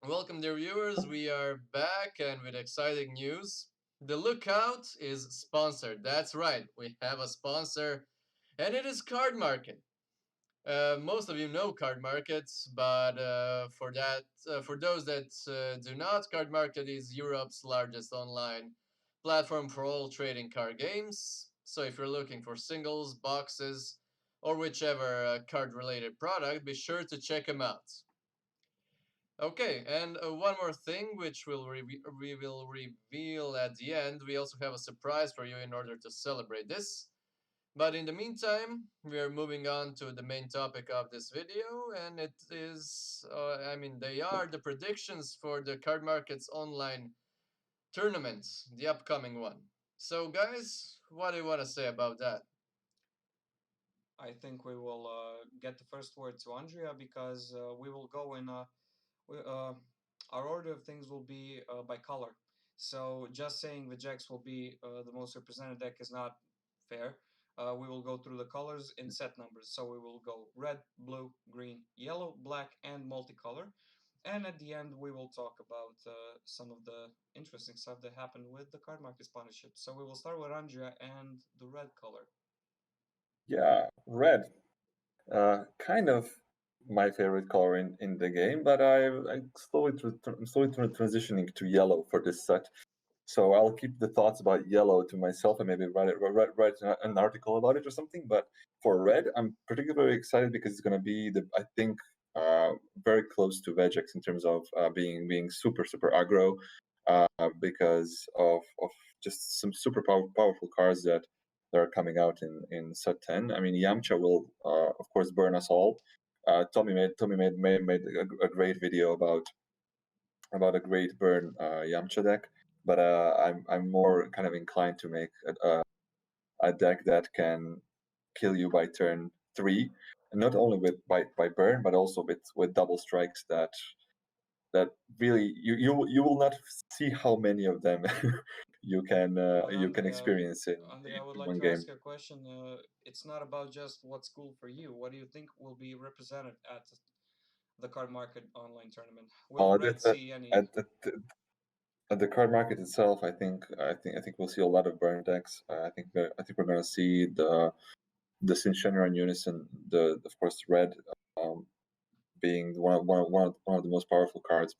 Welcome, dear viewers. We are back and with exciting news. The Lookout is sponsored. That's right, we have a sponsor, and it is Cardmarket. Most of you know Cardmarket, but for those that do not, Cardmarket is Europe's largest online platform for all trading card games. So if you're looking for singles, boxes, or whichever card-related product, be sure to check them out. Okay, and one more thing, which we will reveal at the end. We also have a surprise for you in order to celebrate this. But in the meantime, we are moving on to the main topic of this video, and it is, they are the predictions for the Cardmarket's online tournaments, the upcoming one. So, guys, what do you want to say about that? I think we will get the first word to Andrea because we will go in. We, our order of things will be by color. So just saying the Jax will be the most represented deck is not fair. We will go through the colors in set numbers. So we will go red, blue, green, yellow, black, and multicolor. And at the end, we will talk about some of the interesting stuff that happened with the card market sponsorship. So we will start with Andrea and the red color. Yeah, red. Kind of my favorite color in the game, but I'm slowly transitioning to yellow for this set. So I'll keep the thoughts about yellow to myself and maybe write an article about it or something. But for red, I'm particularly excited because it's going to be I think very close to Vegex in terms of being super aggro because of just some super powerful cards that are coming out in set 10. I mean, Yamcha will of course burn us all. Tommy made a great video about a great burn Yamcha deck, but I'm more kind of inclined to make a deck that can kill you by turn 3, and not only by burn, but also with double strikes that really you will not see how many of them you can experience in Andrea, I would like one to game. ask you a question. It's not about just what's cool for you. What do you think will be represented at the card market online tournament? Will Red see any? At the card market itself, I think we'll see a lot of burn decks. I think we're going to see the Sin Shenron Unison, of course red, being one of the most powerful cards,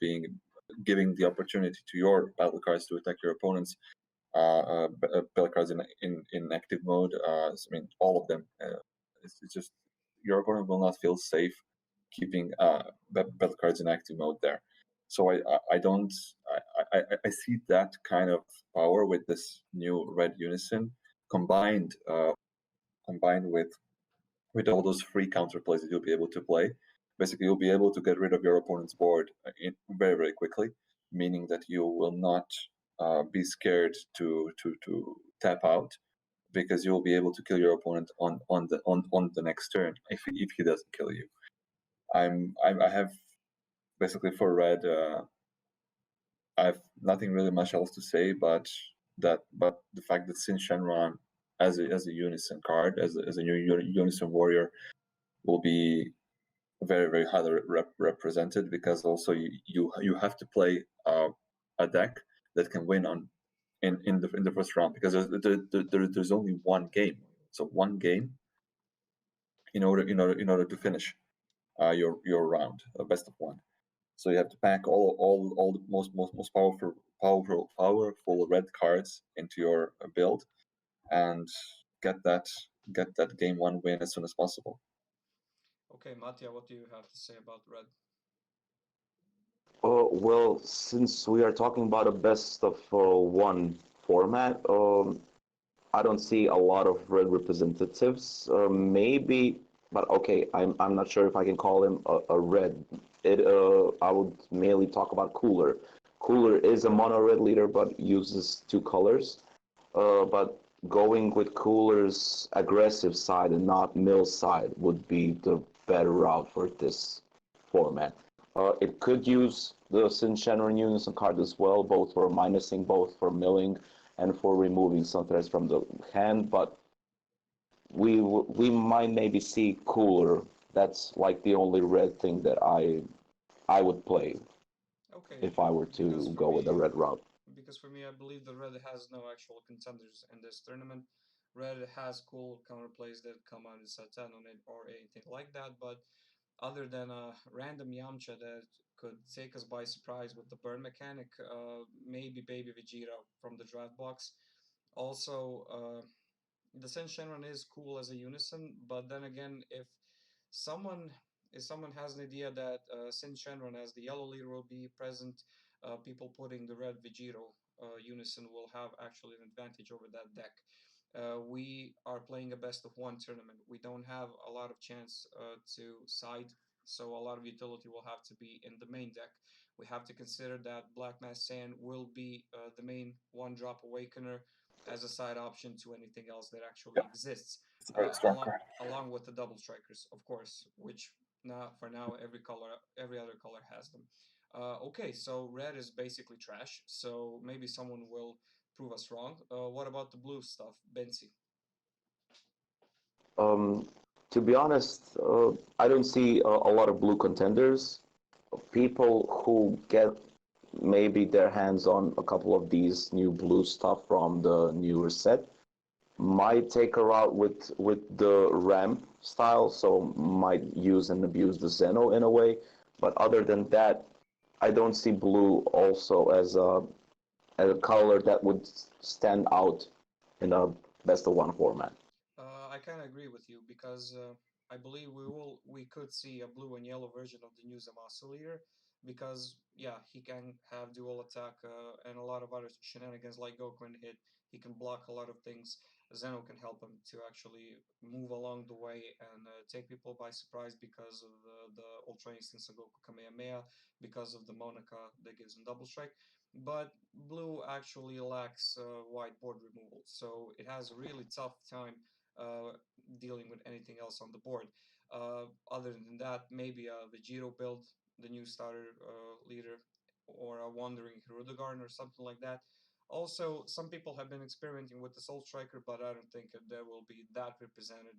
giving the opportunity to your battle cards to attack your opponents. Battle cards in active mode. I mean, all of them. It's just your opponent will not feel safe keeping battle cards in active mode there. So I don't I see that kind of power with this new red unison combined with all those free counterplays that you'll be able to play. Basically, you'll be able to get rid of your opponent's board very quickly, meaning that you will not be scared to tap out because you'll be able to kill your opponent on the next turn if he doesn't kill you. I have basically for red. I have nothing really much else to say, but the fact that Sin Shenron as a unison card, as a new unison warrior, will be very highly represented because also you have to play a deck that can win in the first round because there's only one game, so one game in order to finish your round, best of one. So you have to pack all the most powerful red cards into your build and get that game one win as soon as possible. Okay, Mattia, what do you have to say about red? Well, since we are talking about a best of one format, I don't see a lot of red representatives. Maybe, but okay, I'm not sure if I can call him a red. I would mainly talk about Cooler. Cooler is a mono red leader, but uses two colors. But going with Cooler's aggressive side and not Mill's side would be the better route for this format. It could use the Sin Shenron Unison card as well, both for minusing, both for milling, and for removing some threats from the hand. But we might maybe see Cooler. That's like the only red thing that I would play. Okay, if I were because to for go with the me, red route. I believe the red has no actual contenders in this tournament. Red has cool counterplays that come out in set 10 on it or anything like that, but other than a random Yamcha that could take us by surprise with the burn mechanic, maybe Baby Vegeta from the draft box. Also, the Sen Shenron is cool as a unison, but then again, someone if someone has an idea that Sin Shenron as the yellow leader will be present, people putting the red Vegito unison will have actually an advantage over that deck. We are playing a best of one tournament. We don't have a lot of chance to side, so a lot of utility will have to be in the main deck. We have to consider that Black Mass Sand will be the main one drop awakener as a side option to anything else that actually Yeah, exists, it's a very strong along card. along with the double strikers, of course, which now for now every other color has them. Okay, so red is basically trash. So maybe someone will prove us wrong. What about the blue stuff, Bensi? Um, to be honest, I don't see a lot of blue contenders. People who get maybe their hands on a couple of these new blue stuff from the newer set might take a route with the ramp style, so might use and abuse the Zeno in a way. But other than that, I don't see blue also as a color that would stand out in a best of one format. I kind of agree with you because I believe we could see a blue and yellow version of the new Zamasu leader because yeah, he can have dual attack and a lot of other shenanigans like Goku and hit. He can block a lot of things. Zeno can help him to actually move along the way and take people by surprise because of the Ultra Instinct Goku Kamehameha, because of the Monica that gives him double strike. But blue actually lacks white board removal, so it has a really tough time uh, dealing with anything else on the board. Other than that, maybe a Vegito build, the new starter leader, or a Wandering Hirudegarn or something like that. Also, some people have been experimenting with the Soul Striker, but I don't think that will be that represented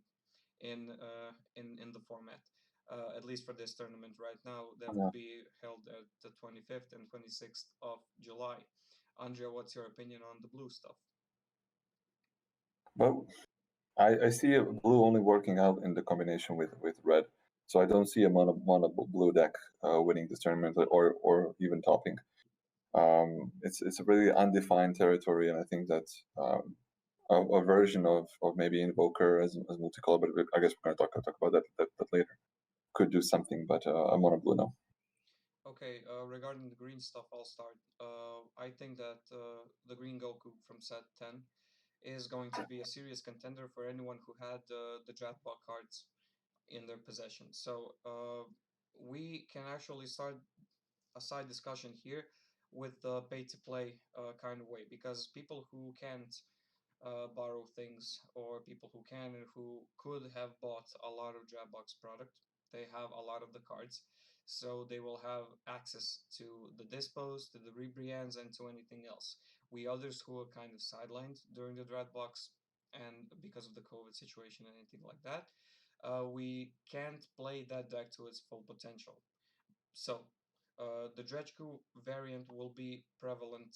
in the format. At least for this tournament right now, that will Yeah. be held at the 25th and 26th of July. Andrea, what's your opinion on the blue stuff? But I see a blue only working out in the combination with red, so I don't see a mono blue deck winning this tournament or even topping. It's a really undefined territory, and I think that a version of maybe Invoker as multicolor, but I guess we're going to talk about that later. Could do something, but I'm mono blue now. Okay, regarding the green stuff, I'll start. I think that the green Goku from set 10 is going to be a serious contender for anyone who had the draft block cards in their possession. So we can actually start a side discussion here with the pay to play kind of way because people who can't borrow things or people who can and who could have bought a lot of Dropbox product, they have a lot of the cards. So they will have access to the Dispos, to the Rebrians, and to anything else. We others who are kind of sidelined during the Dropbox and because of the COVID situation and anything like that, we can't play that deck to its full potential. So, the Dredgeku variant will be prevalent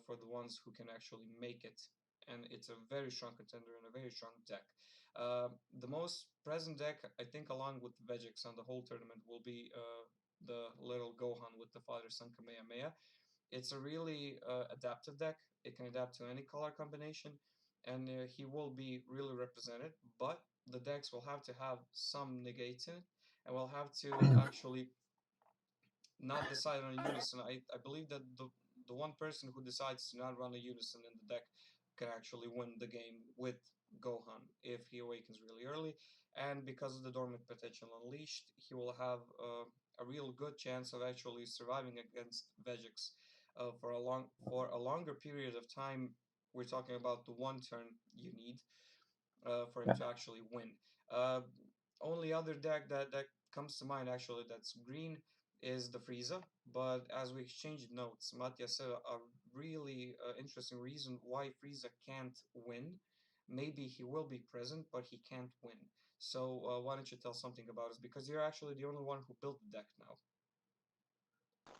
for the ones who can actually make it, and it's a very strong contender and a very strong deck. The most present deck, I think, along with the Vegix on the whole tournament, will be the little Gohan with the Father Son Kamehameha. It's a really adaptive deck. It can adapt to any color combination, and he will be really represented. But the decks will have to have some negates in it, and will have to actually not decide on a unison. I believe that the one person who decides to not run a unison in the deck can actually win the game with Gohan if he awakens really early. And because of the dormant potential unleashed, he will have a real good chance of actually surviving against Vegix for a longer period of time. We're talking about the one turn you need for him Yeah. to actually win. Uh, Only other deck that comes to mind actually that's green is the Frieza. But as we exchanged notes, Mattia said a really interesting reason why Frieza can't win. Maybe he will be present, but he can't win. So why don't you tell something about it? Because you're actually the only one who built the deck now.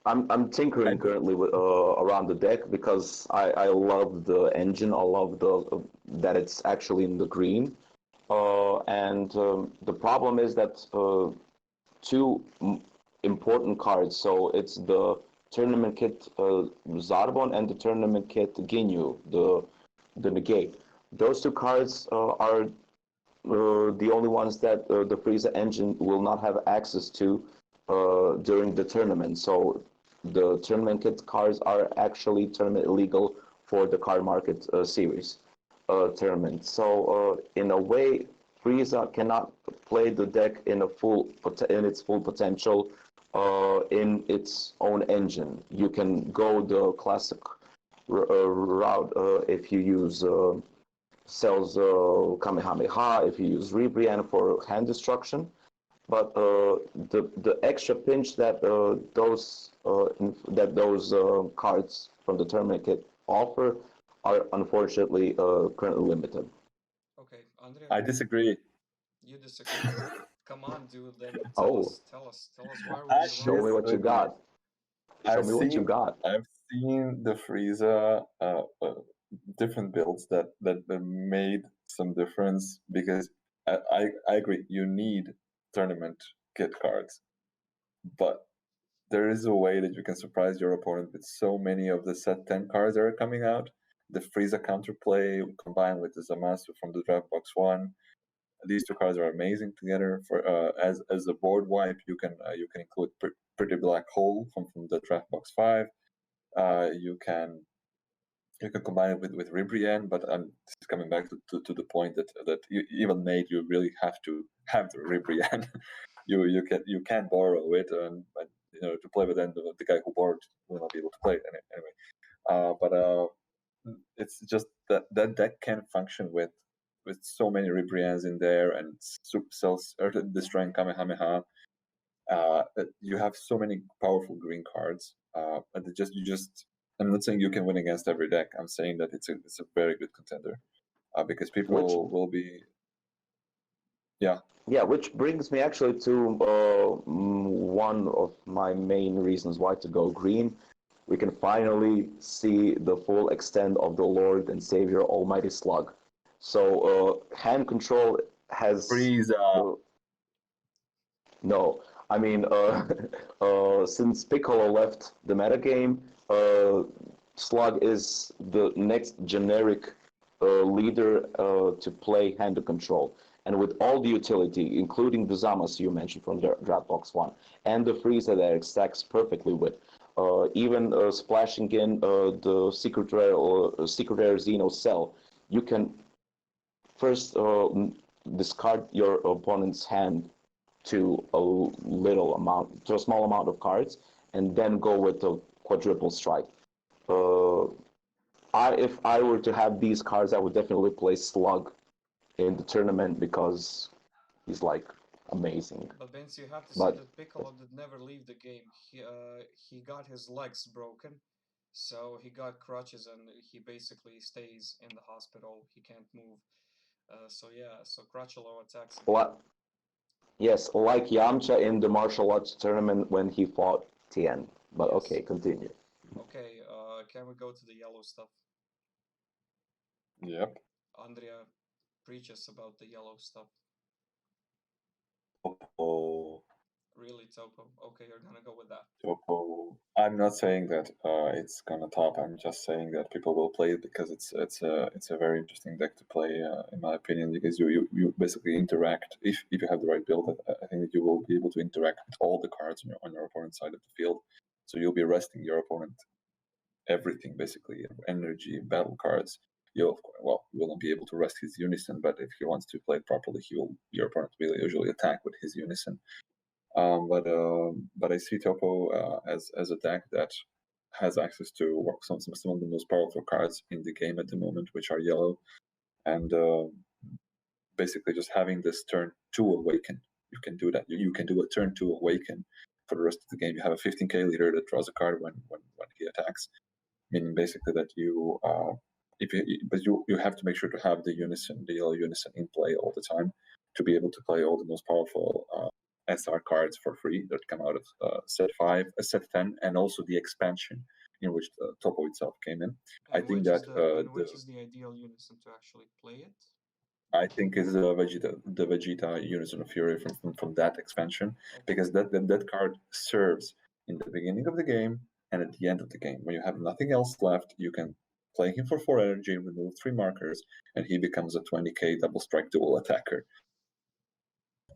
I'm tinkering currently with around the deck because I love the engine. I love the that it's actually in the green. And the problem is that two important cards. So it's the tournament kit Zarbon and the tournament kit Ginyu, the negate. Those two cards are the only ones that the Frieza engine will not have access to during the tournament. So the tournament kit cards are actually tournament illegal for the Cardmarket series tournament. So in a way, Frieza cannot play the deck in its full potential in its own engine. You can go the classic route if you use Cells Kamehameha, if you use Ribrianne for hand destruction. But the extra pinch that those cards from the tournament kit offer are unfortunately currently limited. Okay, Andrea, I disagree. you disagree? Come on, dude. Then Oh, tell us why were you show wrong? me what you got. Show me what you got. I've seen the Frieza different builds that made some difference because I agree you need tournament kit cards, but there is a way that you can surprise your opponent with so many of the set 10 cards that are coming out. The Frieza counterplay combined with the Zamasu from the draft box 1. These two cards are amazing together. For as a board wipe, you can include Pretty Black Hole from the draft box 5. You can combine it with Ribrianne, but this is coming back to the point that even made you really have to have the Ribrianne. you can't borrow it, and to play with, then the guy who borrowed will not be able to play it anyway. But it's just that deck can function with so many Ribriannes in there and super cells destroying Kamehameha. You have so many powerful green cards, but you just. I'm not saying you can win against every deck. I'm saying that it's a very good contender, because people will be. Yeah. Yeah, which brings me actually to one of my main reasons why to go green. We can finally see the full extent of the Lord and Savior Almighty Slug. So hand control has Frieza. No, I mean, since Piccolo left the metagame, Slug is the next generic leader to play hand control. And with all the utility, including the Zamas you mentioned from the Dropbox 1, and the Frieza that it stacks perfectly with, even splashing in the Secret Rare Xeno Cell, you can first discard your opponent's hand to a small amount of cards, and then go with the quadruple strike. If I were to have these cards, I would definitely play Slug in the tournament because he's like amazing. But Vince, you have to say But that Piccolo did never leave the game. He got his legs broken, so he got crutches and he basically stays in the hospital. He can't move. So yeah, so Crutchelo attacks him. yes, like Yamcha in the martial arts tournament when he fought Tien. But Yes. okay, continue. Okay, can we go to the yellow stuff? Yep. Andrea, preach us about the yellow stuff. Topo. Really, Topo? Okay, you're gonna go with that. Topo. I'm not saying that it's gonna top. I'm just saying that people will play it because it's a very interesting deck to play, in my opinion, because you basically interact if you have the right build. I think that you will be able to interact with all the cards on your opponent's side of the field. So you'll be resting your opponent everything, basically energy, battle cards. You will not be able to rest his unison, but if he wants to play it properly, your opponent will usually attack with his unison. But I see Topo as a deck that has access to some of the most powerful cards in the game at the moment, which are yellow, and basically just having this turn 2 awaken. You can do that. You can do a turn 2 awaken for the rest of the game. You have a 15k leader that draws a card when he attacks, meaning basically that you have to make sure to have the yellow unison in play all the time to be able to play all the most powerful SR cards for free that come out of set 5, set 10, and also the expansion in which the Topo itself came in. I think that which is the ideal unison to actually play it? I think is the Vegeta Unison of Fury from that expansion, because that card serves in the beginning of the game and at the end of the game. When you have nothing else left, you can play him for 4 energy, remove 3 markers, and he becomes a 20k double strike dual attacker.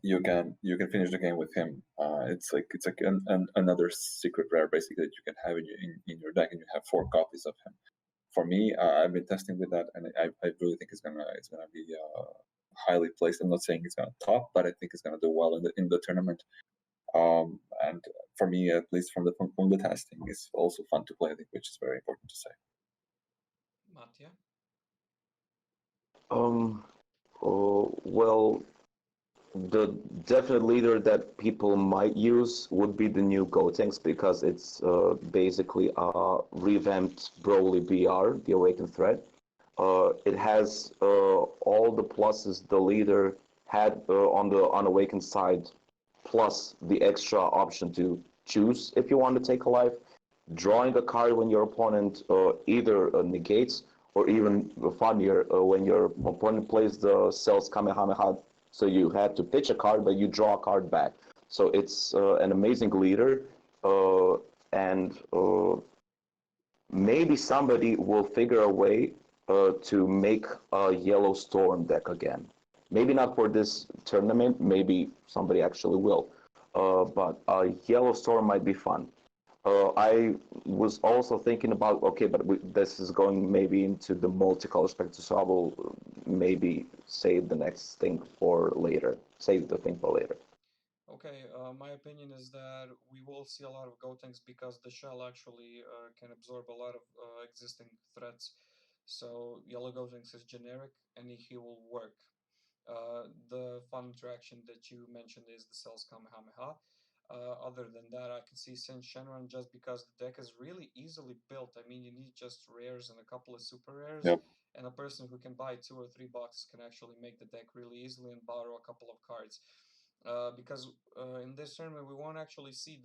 You can finish the game with him. It's like another secret rare basically that you can have in your deck, and you have 4 copies of him. For me, I've been testing with that, and I really think it's gonna be highly placed. I'm not saying it's gonna top, but I think it's gonna do well in the tournament. And for me, at least from the testing, it's also fun to play. I think, which is very important to say. Mattia? Well, the definite leader that people might use would be the new Gotenks, because it's basically a revamped Broly BR, the Awakened Thread. It has all the pluses the leader had on the unawakened side, plus the extra option to choose if you want to take a life, drawing a card when your opponent either negates, or even funnier, when your opponent plays the Cells Kamehameha, so you had to pitch a card, but you draw a card back. So it's an amazing leader, and maybe somebody will figure a way to make a Yellow Storm deck again. Maybe not for this tournament, maybe somebody actually will. But a Yellow Storm might be fun. I was also thinking about, okay, but this is going maybe into the multicolor spectrum, so I will maybe save the next thing for later. Save the thing for later. Okay, my opinion is that we will see a lot of Gotenks because the shell actually can absorb a lot of existing threats. So Yellow Gotenks is generic and he will work. The fun interaction that you mentioned is the Cells Kamehameha. Other than that, I can see Sin Shenron just because the deck is really easily built. I mean, you need just rares and a couple of super rares, Yep. and a person who can buy 2 or 3 boxes can actually make the deck really easily and borrow a couple of cards. Because in this tournament, we won't actually see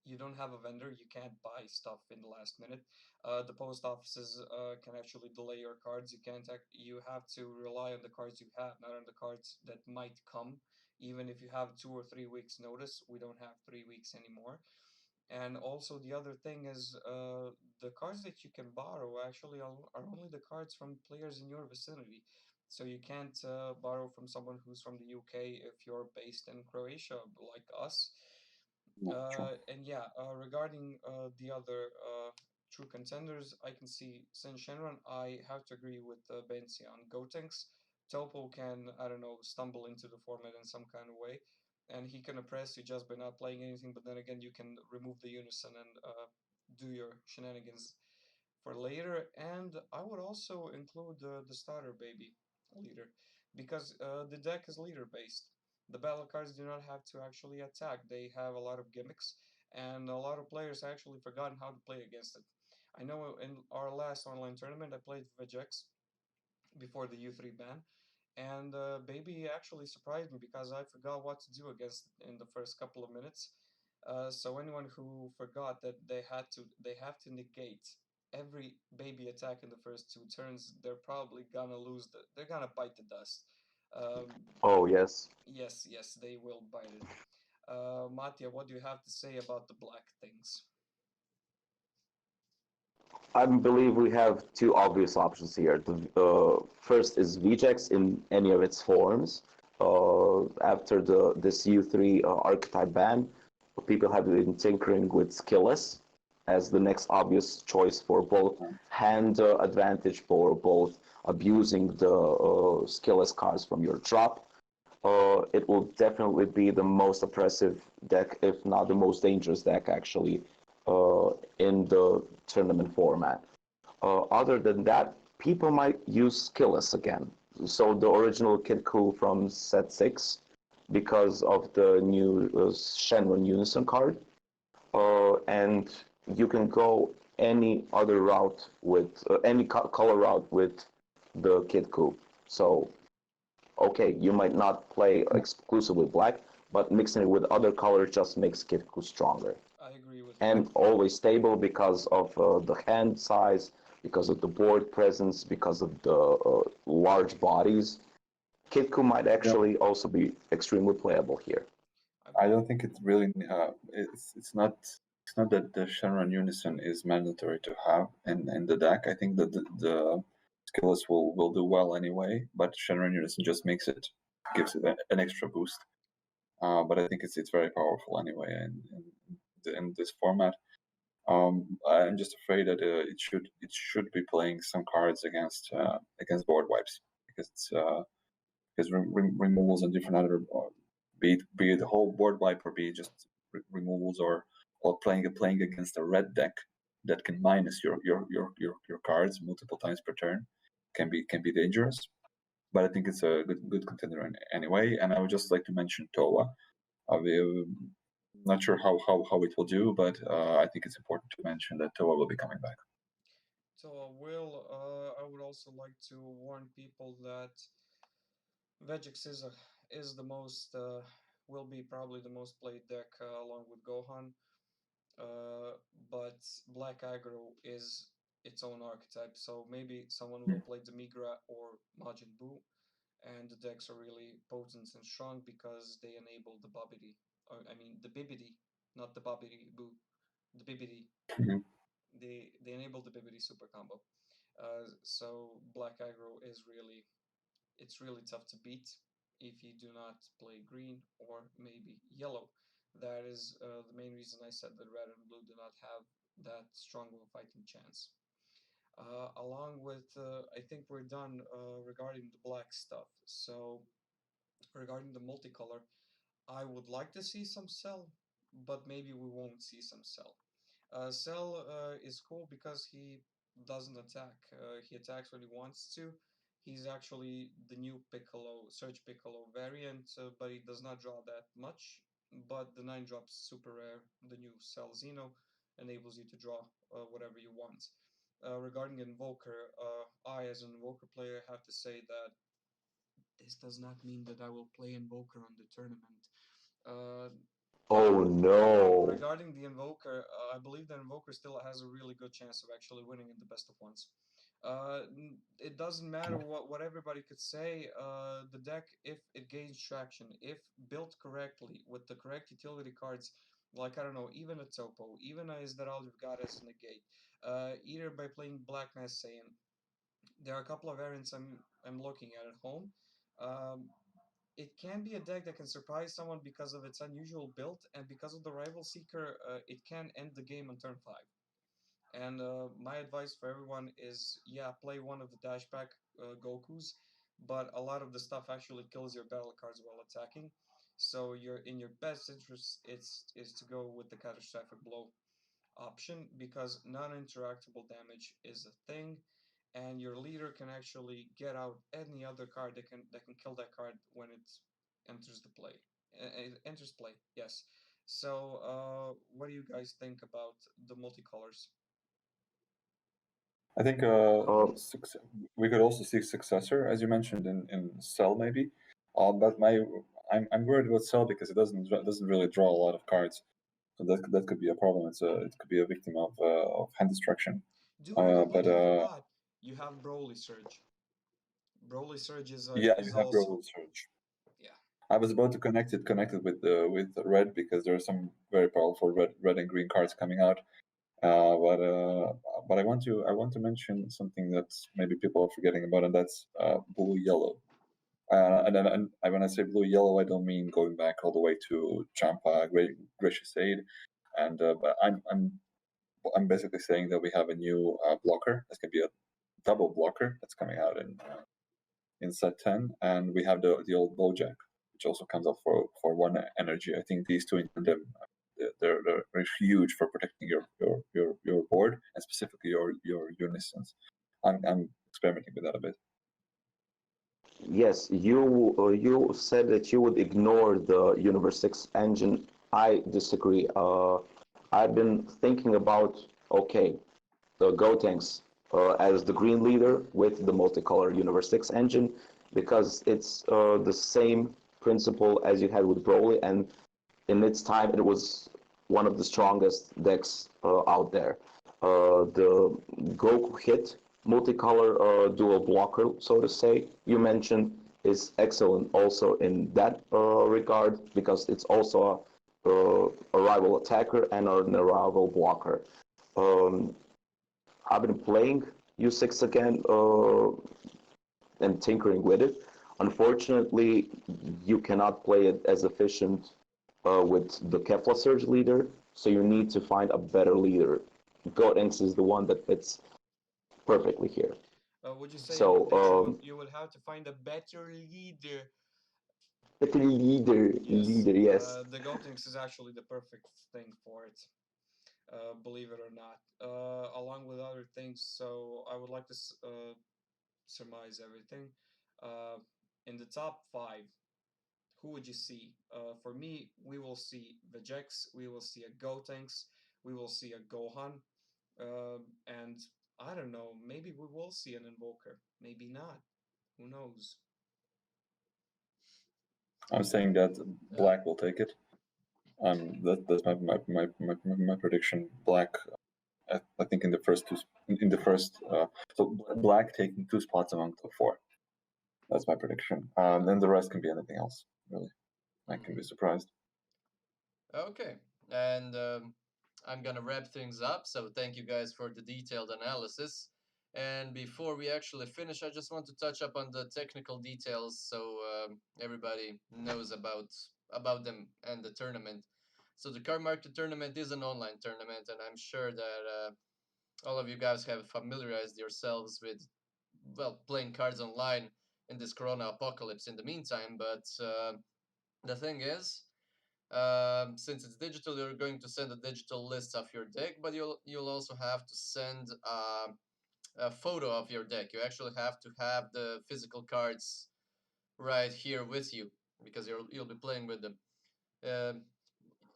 you don't have a vendor, you can't buy stuff in the last minute. The post offices can actually delay your cards. You have to rely on the cards you have, not on the cards that might come. Even if you have 2 or 3 weeks notice, we don't have 3 weeks anymore. And also the other thing is the cards that you can borrow actually are only the cards from players in your vicinity. So you can't borrow from someone who's from the UK if you're based in Croatia, like us. And yeah, regarding the other true contenders, I can see Sin Shenron. I have to agree with Benzi on Gotenks. Topo can, I don't know, stumble into the format in some kind of way, and he can oppress you just by not playing anything, but then again, you can remove the unison and do your shenanigans for later. And I would also include the starter baby leader, because the deck is leader based. The battle cards do not have to actually attack. They have a lot of gimmicks, and a lot of players actually forgotten how to play against it. I know in our last online tournament, I played Vegex before the U3 ban, and Baby actually surprised me because I forgot what to do against it in the first couple of minutes. So anyone who forgot that they have to negate every Baby attack in the first 2 turns, they're probably gonna they're gonna bite the dust. Um, Oh, yes. yes, they will bite it. Mattia, what do you have to say about the black things? I believe we have two obvious options here. The first is VJX in any of its forms. After this U3 archetype ban, people have been tinkering with Skillless as the next obvious choice for both hand advantage, for both abusing the Skillless cards from your drop. It will definitely be the most oppressive deck, if not the most dangerous deck, actually, in the tournament format. Other than that, people might use Skillless again. So the original Kid Cool from set 6, because of the new Shenron Unison card. And you can go any other route with, any color route with the Kid Cool. So okay, you might not play exclusively black, but mixing it with other colors just makes Kitku stronger. I agree with And both. always stable because of the hand size, because of the board presence, because of the large bodies. Kitku might Yeah, actually also be extremely playable here. I don't think it's really it's not that the Shenron Unison is mandatory to have in the deck. I think that the skills will do well anyway, but Shenron Unison just makes it gives it an extra boost. But I think it's very powerful anyway in this format. I'm just afraid that it should be playing some cards against board wipes because it's because removals and different other be it the whole board wipe or be it just removals or playing against a red deck that can minus your cards multiple times per turn can be dangerous. But I think it's a good contender anyway. And I would just like to mention Toa. I'm not sure how it will do, but I think it's important to mention that Toa will be coming back. So, I would also like to warn people that Vegix is the most will be probably the most played deck along with Gohan. But Black Aggro is its own archetype, so maybe someone will play Demigra or Majin Buu, and the decks are really potent and strong because they enable the Babidi. I mean the Bibidi, not the Babidi Buu, the Bibidi. Mhm. They enable the Bibidi super combo. So Black Aggro is really tough to beat if you do not play green or maybe yellow. That is the main reason I said that red and blue do not have that strong of a fighting chance. Along with, I think we're done regarding the black stuff. So regarding the multicolor, I would like to see some Cell, but maybe we won't see some Cell. Cell is cool because he doesn't attack. He attacks when he wants to. He's actually the new Piccolo, Surge Piccolo variant, but he does not draw that much. But the 9 drops super rare, the new Cell Xeno, enables you to draw whatever you want. Regarding Invoker, I, as an Invoker player, have to say that this does not mean that I will play Invoker on the tournament. Uh, Oh no. Regarding the Invoker, I believe that Invoker still has a really good chance of actually winning in the best of ones. It doesn't matter what everybody could say. The deck, if it gains traction, if built correctly with the correct utility cards, like I don't know, even a Topo, even a Is That All You've Got as a negate, either by playing Black Mass Saiyan. There are a couple of variants I'm looking at home. Um, it can be a deck that can surprise someone because of its unusual build, and because of the Rival Seeker, it can end the game on turn 5. And my advice for everyone is, yeah, play one of the Dashback Gokus, but a lot of the stuff actually kills your battle cards while attacking. So in your best interest is to go with the Catastrophic Blow option because non-interactable damage is a thing, and your leader can actually get out any other card that can kill that card when it enters the play. It enters play, yes. So, what do you guys think about the multicolors? I think Uh, we could also see successor, as you mentioned in Cell maybe. But I'm worried about Cell because it doesn't really draw a lot of cards, so that could be a problem. It could be a victim of hand destruction. Dude, but But you forgot you have Broly Surge. Broly Surge yeah, you is have also Robo Surge. yeah. I was about to connect it with red because there are some very powerful red and green cards coming out. But I want to mention something that maybe people are forgetting about, and that's blue yellow. And when I say blue yellow, I don't mean going back all the way to Champa, Gracious Aid, and but I'm basically saying that we have a new blocker that's gonna be a double blocker that's coming out in set 10, and we have the old Bojack, which also comes up for 1 energy. I think these two in tandem, they're huge for protecting your board and specifically your unisons. I'm experimenting with that a bit. yes, you said that you would ignore the Universe 6 engine. I disagree. I've been thinking about, okay, the Gotenks as the green leader with the multicolor Universe 6 engine because it's the same principle as you had with Broly, and in its time, it was one of the strongest decks out there. The Goku hit multicolor dual blocker, so to say, you mentioned, is excellent also in that regard because it's also a rival attacker and a rival blocker. Um, I've been playing U6 again and tinkering with it. Unfortunately, you cannot play it as efficient with the Kefla Surge leader, so you need to find a better leader. Gotenks is the one that fits perfectly here. Would you say So, that you would have to find a better leader? better leader, Yes, yes. the Gotenks is actually the perfect thing for it, believe it or not, along with other things. So I would like to surmise everything. Uh, in the top five, who would you see? For me, we will see Vegex, we will see a Gotenks, we will see a Gohan, and I don't know, maybe we will see an Invoker, maybe not. Who knows? I'm saying that Black will take it. That's my prediction. Black, I think in the first two, in the first, so Black taking 2 spots among the 4. That's my prediction. And the rest can be anything else, really. I can be surprised. Okay, and I'm gonna wrap things up. So thank you guys for the detailed analysis. And before we actually finish, I just want to touch up on the technical details so everybody knows about them and the tournament. So the Cardmarket tournament is an online tournament, and I'm sure that all of you guys have familiarized yourselves with, well, playing cards online in this Corona apocalypse in the meantime. But the thing is, since it's digital, you're going to send a digital list of your deck, but you'll also have to send a photo of your deck. You actually have to have the physical cards right here with you because you'll be playing with them. Um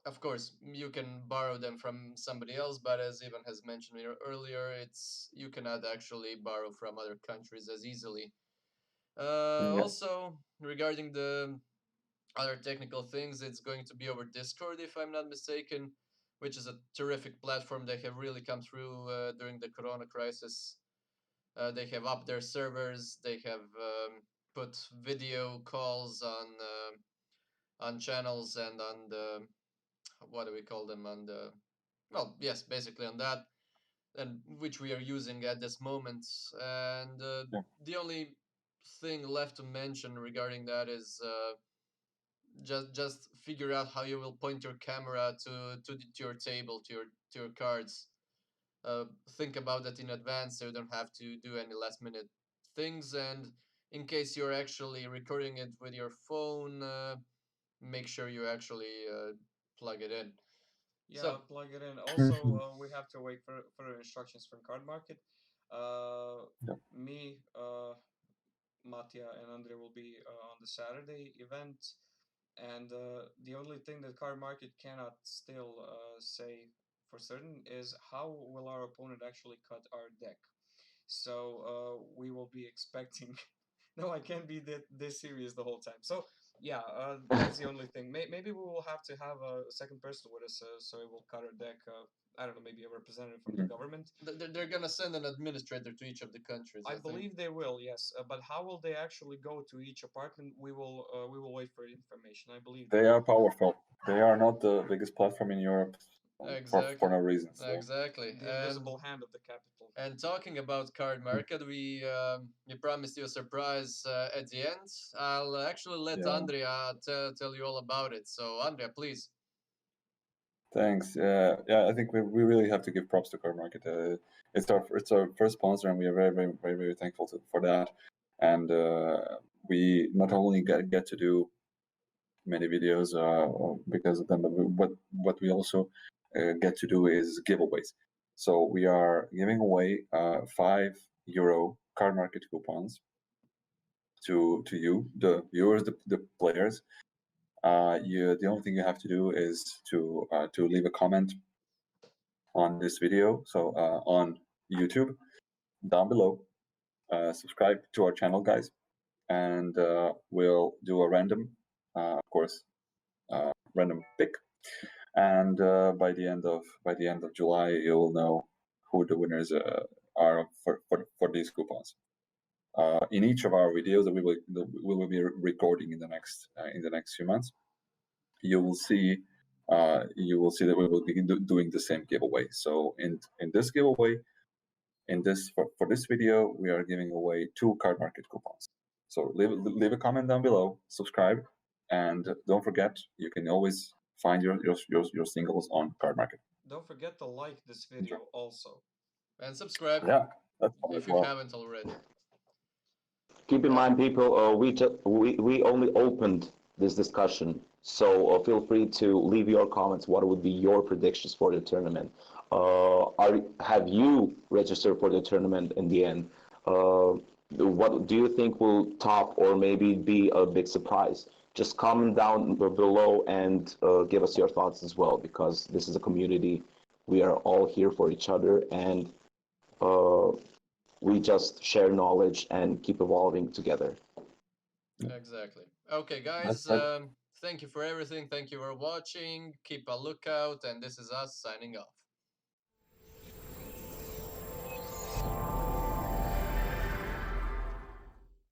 of course, you can borrow them from somebody else, but as Ivan has mentioned earlier, you cannot actually borrow from other countries as easily. Yeah. Also, regarding the other technical things, it's going to be over Discord, if I'm not mistaken, which is a terrific platform. They have really come through during the Corona crisis. They have upped their servers. They have put video calls on channels and on the, what do we call them, on the, well, yes, basically on that, and which we are using at this moment. And Yeah. the only thing left to mention regarding that is just figure out how you will point your camera to your table, to your cards. Think about that in advance so you don't have to do any last minute things. And in case you're actually recording it with your phone, make sure you actually plug it in. Yeah, So plug it in. Also, we have to wait for further instructions from Cardmarket. Yeah. Me, Mattia, and Andre will be on the Saturday event. And the only thing that Cardmarket cannot still say for certain is how will our opponent actually cut our deck. So we will be expecting. No, I can't be this serious the whole time. So yeah, that's the only thing. Maybe we will have to have a second person with us, so it will cut our deck. I don't know, maybe a representative from the government. they're gonna send an administrator to each of the countries, I I think. believe they will, yes. But how will they actually go to each apartment? We will wait for information. I believe They are powerful. They are not the biggest platform in Europe for Exactly. no reason. So. Exactly. the invisible hand of the capital. And talking about Cardmarket, we promised you a surprise at the end. I'll actually let Yeah. Andrea tell you all about it. So Andrea, please. Thanks. Yeah, I think we really have to give props to Cardmarket. It's our first sponsor, and we are very thankful for that. And we not only get to do many videos because of them, but what we also get to do is giveaways. So we are giving away €5 Cardmarket coupons to you, the viewers, the players. The only thing you have to do is to leave a comment on this video, so on YouTube down below. Subscribe to our channel, guys, and we'll do a random of course, random pick, and by the end of July, you will know who the winners are for these coupons. In each of our videos that we will be recording in the next few months, you will see that we will be doing the same giveaway. So in this giveaway, for this video, we are giving away 2 Cardmarket coupons. So leave a comment down below, subscribe, and don't forget, you can always find your singles on Cardmarket. Don't forget to like this video also. And subscribe Yeah, that's fun if as you well. haven't already. Keep in mind, people, we only opened this discussion, so feel free to leave your comments. What would be your predictions for the tournament? Have you registered for the tournament in the end? What do you think will top or maybe be a big surprise? Just comment down below and give us your thoughts as well, because this is a community. We are all here for each other, and uh, we just share knowledge and keep evolving together. Exactly. Okay, guys. That's it. Thank you for everything. Thank you for watching. Keep a lookout, and this is us signing off.